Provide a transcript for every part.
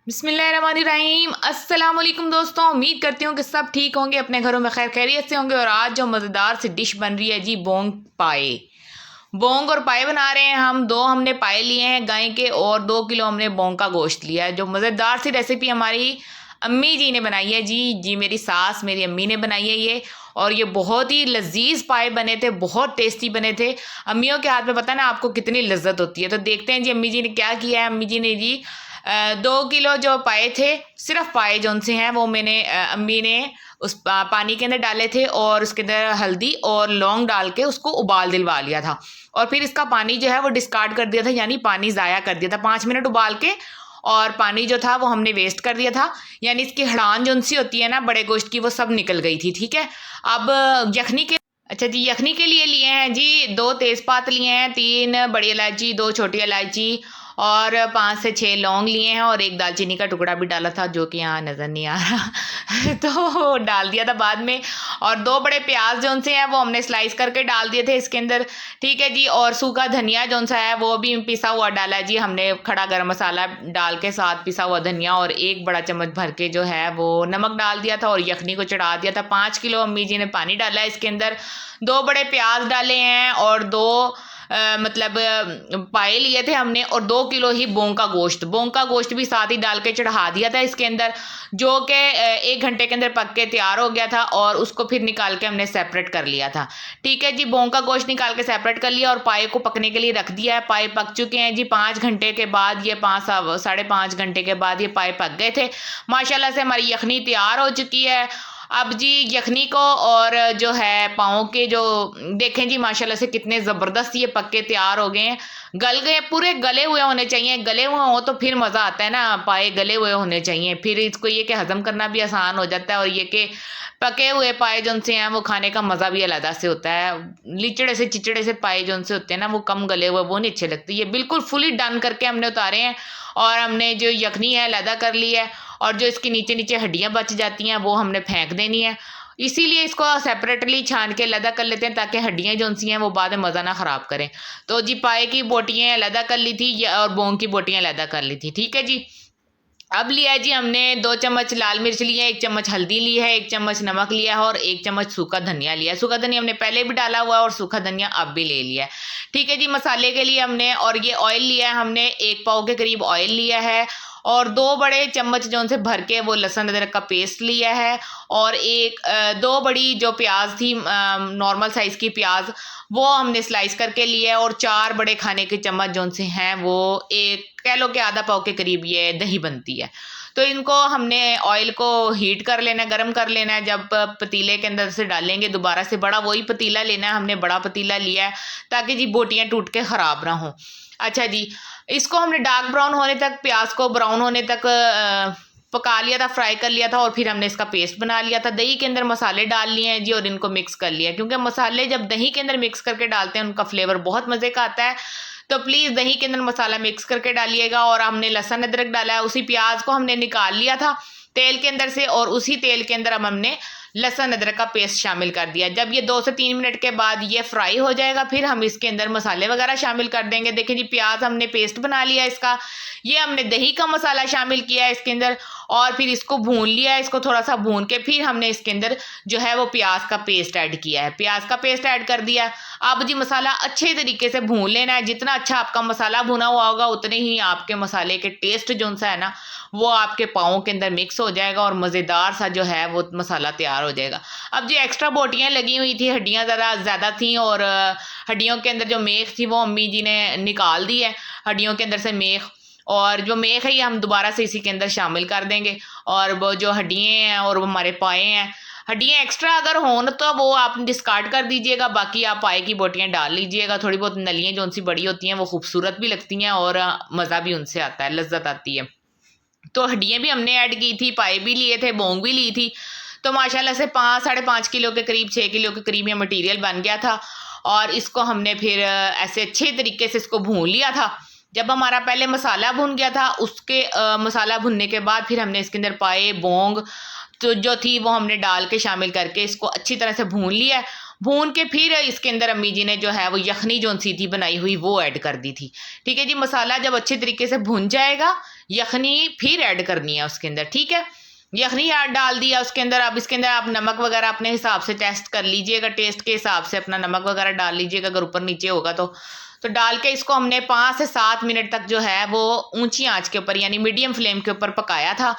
बिस्मिल्लाहिर्रहमानिर्रहीम। अस्सलाम वालेकुम दोस्तों, उम्मीद करती हूँ कि सब ठीक होंगे, अपने घरों में खैर खैरियत से होंगे। और आज जो मज़ेदार सी डिश बन रही है जी, बोंग पाए। बोंग और पाए बना रहे हैं हम। हमने पाए लिए हैं गाय के और 2 किलो हमने बोंग का गोश्त लिया है। जो मज़ेदार सी रेसिपी हमारी अम्मी जी ने बनाई है जी, मेरी सास मेरी अम्मी ने बनाई है ये। और ये बहुत ही लजीज पाए बने थे, बहुत टेस्टी बने थे। अम्मियों के हाथ में पता ना आपको कितनी लज्जत होती है। तो देखते हैं जी अम्मी जी ने क्या किया है। अम्मी जी ने जी 2 किलो जो पाए थे, सिर्फ पाए जो उनसे हैं वो मैंने अम्मी ने उस पानी के अंदर डाले थे और उसके अंदर हल्दी और लौंग डाल के उसको उबाल दिलवा लिया था। और फिर इसका पानी जो है वो डिस्कार्ड कर दिया था, यानी पानी ज़ाया कर दिया था 5 मिनट उबाल के। और पानी जो था वो हमने वेस्ट कर दिया था, यानी इसकी हड़ान जो उनसी होती है ना बड़े गोश्त की, वो सब निकल गई थी। ठीक है। अब यखनी के अच्छा जी, यखनी के लिए हैं जी 2 तेज़पात लिए हैं, 3 बड़ी इलायची, 2 छोटी इलायची और 5 से 6 लौंग लिए हैं और एक दालचीनी का टुकड़ा भी डाला था जो कि यहाँ नज़र नहीं आ रहा तो डाल दिया था बाद में। और 2 बड़े प्याज जो उनसे हैं वो हमने स्लाइस करके डाल दिए थे इसके अंदर। ठीक है जी। और सूखा धनिया जो सा है वो भी पिसा हुआ डाला है जी हमने, खड़ा गरम मसाला डाल के साथ पिसा हुआ धनिया और 1 बड़ा चम्मच भर के जो है वो नमक डाल दिया था और यखनी को चढ़ा दिया था। 5 किलो अम्मी जी ने पानी डाला है इसके अंदर। 2 बड़े प्याज डाले हैं और 2 पाए लिए थे हमने और 2 किलो ही बोंग का गोश्त भी साथ ही डाल के चढ़ा दिया था इसके अंदर, जो कि 1 घंटे के अंदर पक के तैयार हो गया था। और उसको फिर निकाल के हमने सेपरेट कर लिया था। ठीक है जी। बोंग का गोश्त निकाल के सेपरेट कर लिया और पाए को पकने के लिए रख दिया है। पाए पक चुके हैं जी 5 घंटे के बाद, ये 5 साढ़े 5 घंटे के बाद ये पाए पक गए थे। माशाल्लाह से हमारी यखनी तैयार हो चुकी है। अब जी यखनी को और जो है पाँव के जो देखें जी, माशाल्लाह से कितने ज़बरदस्त ये पक्के तैयार हो गए हैं। गल गए, पूरे गले हुए होने चाहिए। गले हुए हो तो फिर मज़ा आता है ना, पाए गले हुए होने चाहिए, फिर इसको ये कि हज़म करना भी आसान हो जाता है। और ये कि पके हुए पाए जो उनसे हैं वो खाने का मज़ा भी अलग से होता है। लिचड़े से चिचड़े से पाए जो उनसे होते हैं ना, वो कम गले हुए वो नहीं अच्छे लगते। ये बिल्कुल फुली डन करके हमने उतारे हैं और हमने जो यखनी है अलहदा कर ली है। और जो इसकी नीचे नीचे हड्डियां बच जाती हैं वो हमने फेंक देनी है। इसीलिए इसको सेपरेटली छान के अलहदा कर लेते हैं ताकि हड्डियां जो उनसी हैं वो बाद में मज़ा ना ख़राब करें। तो जी पाए की बोटियाँ अलहदा कर ली थी और बोंग की बोटियाँ अलहदा कर ली थी। ठीक है जी। अब लिया है जी हमने 2 चम्मच लाल मिर्च लिया है, 1 चम्मच हल्दी ली है, 1 चम्मच नमक लिया है और 1 चम्मच सूखा धनिया लिया है। सूखा धनिया हमने पहले भी डाला हुआ है और सूखा धनिया अब भी ले लिया है। ठीक है जी। मसाले के लिए हमने और ये ऑयल लिया है, हमने 1 पाव के करीब ऑयल लिया है और 2 बड़े चम्मच जो उनसे भर के वो लहसुन अदरक का पेस्ट लिया है। और 2 बड़ी जो प्याज थी, नॉर्मल साइज़ की प्याज, वो हमने स्लाइस करके लिया है। और 4 बड़े खाने के चम्मच जो उनसे हैं वो, एक कह लो कि आधा पाव के करीब ये दही बनती है। तो इनको हमने ऑयल को हीट कर लेना है, गर्म कर लेना है। जब पतीले के अंदर से डालेंगे दोबारा से बड़ा वही पतीला लेना है, हमने बड़ा पतीला लिया है ताकि जी बोटियाँ टूट के ख़राब ना हो। अच्छा जी। इसको हमने डार्क ब्राउन होने तक, प्याज को ब्राउन होने तक पका लिया था, फ्राई कर लिया था। और फिर हमने इसका पेस्ट बना लिया था। दही के अंदर मसाले डाल लिए हैं जी और इनको मिक्स कर लिया, क्योंकि मसाले जब दही के अंदर मिक्स करके डालते हैं उनका फ्लेवर बहुत मज़े का आता है। तो प्लीज़ दही के अंदर मसाला मिक्स करके डालिएगा। और हमने लहसुन अदरक डाला है, उसी प्याज को हमने निकाल लिया था तेल के अंदर से और उसी तेल के अंदर अब हमने लहसुन अदरक का पेस्ट शामिल कर दिया। जब ये 2 से 3 मिनट के बाद ये फ्राई हो जाएगा फिर हम इसके अंदर मसाले वगैरह शामिल कर देंगे। देखिए जी प्याज हमने पेस्ट बना लिया इसका, ये हमने दही का मसाला शामिल किया है इसके अंदर और फिर इसको भून लिया है। इसको थोड़ा सा भून के फिर हमने इसके अंदर जो है वो प्याज का पेस्ट ऐड किया है, प्याज का पेस्ट ऐड कर दिया। अब जी मसाला अच्छे तरीके से भून लेना है। जितना अच्छा आपका मसाला भुना हुआ होगा उतने ही आपके मसाले के टेस्ट जो सा है ना वो आपके पाँव के अंदर मिक्स हो जाएगा और मज़ेदार सा जो है वो मसाला तैयार हो जाएगा। अब जो एक्स्ट्रा बोटियाँ लगी हुई थी, हड्डियाँ ज़्यादा थी और हड्डियों के अंदर जो मेख थी वो अम्मी जी ने निकाल दी है, हड्डियों के अंदर से मेख। और जो मेख है ये हम दोबारा से इसी के अंदर शामिल कर देंगे। और वो जो हड्डियाँ हैं और वो हमारे पाए हैं, हड्डियाँ एक्स्ट्रा अगर हों तो वो आप डिस्कार्ड कर दीजिएगा, बाकी आप पाए की बोटियाँ डाल लीजिएगा। थोड़ी बहुत नलियाँ जो उनसी बड़ी होती हैं वो खूबसूरत भी लगती हैं और मज़ा भी उनसे आता है, लज्जत आती है। तो हड्डियाँ भी हमने ऐड की थी, पाए भी लिए थे, बोंग भी ली थी। तो माशाल्लाह से 5 साढ़े 5 किलो के करीब, 6 किलो के करीब ये मटेरियल बन गया था। और इसको हमने फिर ऐसे अच्छे तरीके से इसको भून लिया था। जब हमारा पहले मसाला भुन गया था उसके मसाला भुनने के बाद फिर हमने इसके अंदर पाए, बोंग तो जो थी वो हमने डाल के शामिल करके इसको अच्छी तरह से भून लिया है। भून के फिर इसके अंदर अम्मी जी ने जो है वो यखनी जो सी थी बनाई हुई वो ऐड कर दी थी। ठीक है जी, मसाला जब अच्छे तरीके से भुन जाएगा यखनी फिर ऐड करनी है उसके अंदर। ठीक है, यखनी डाल दिया उसके अंदर। अब इसके अंदर आप नमक वगैरह अपने हिसाब से टेस्ट कर लीजिएगा, टेस्ट के हिसाब से अपना नमक वगैरह डाल लीजिएगा अगर ऊपर नीचे होगा तो डाल के इसको हमने 5 से 7 मिनट तक जो है वो ऊंची आंच के ऊपर यानी मीडियम फ्लेम के ऊपर पकाया था।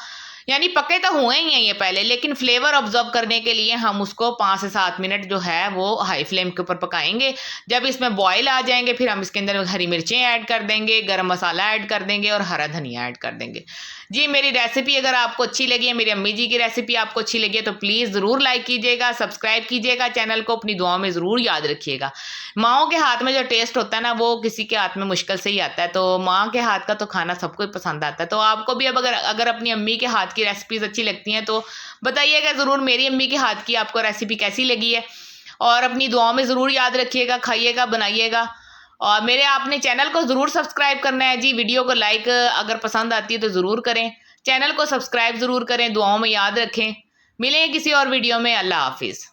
यानी पके तो हुए ही हैं ये पहले, लेकिन फ्लेवर ऑब्जर्व करने के लिए हम उसको 5 से 7 मिनट जो है वो हाई फ्लेम के ऊपर पकाएंगे। जब इसमें बॉयल आ जाएंगे फिर हम इसके अंदर हरी मिर्चें ऐड कर देंगे, गरम मसाला ऐड कर देंगे और हरा धनिया ऐड कर देंगे। जी, मेरी रेसिपी अगर आपको अच्छी लगी है, मेरी अम्मी जी की रेसिपी आपको अच्छी लगी है तो प्लीज़ ज़रूर लाइक कीजिएगा, सब्सक्राइब कीजिएगा, चैनल को अपनी दुआओं में ज़रूर याद रखिएगा। माँओं के हाथ में जो टेस्ट होता है ना वो किसी के हाथ में मुश्किल से ही आता है, तो माँ के हाथ का तो खाना सबको ही पसंद आता है। तो आपको भी अब अगर अपनी अम्मी के हाथ की रेसिपीज़ अच्छी लगती हैं तो बताइएगा ज़रूर मेरी अम्मी के हाथ की आपको रेसिपी कैसी लगी है, और अपनी दुआओं में ज़रूर याद रखिएगा, खाइएगा, बनाइएगा। और मेरे आपने चैनल को ज़रूर सब्सक्राइब करना है जी। वीडियो को लाइक अगर पसंद आती है तो ज़रूर करें, चैनल को सब्सक्राइब ज़रूर करें, दुआओं में याद रखें। मिलेंगे किसी और वीडियो में। अल्लाह हाफिज़।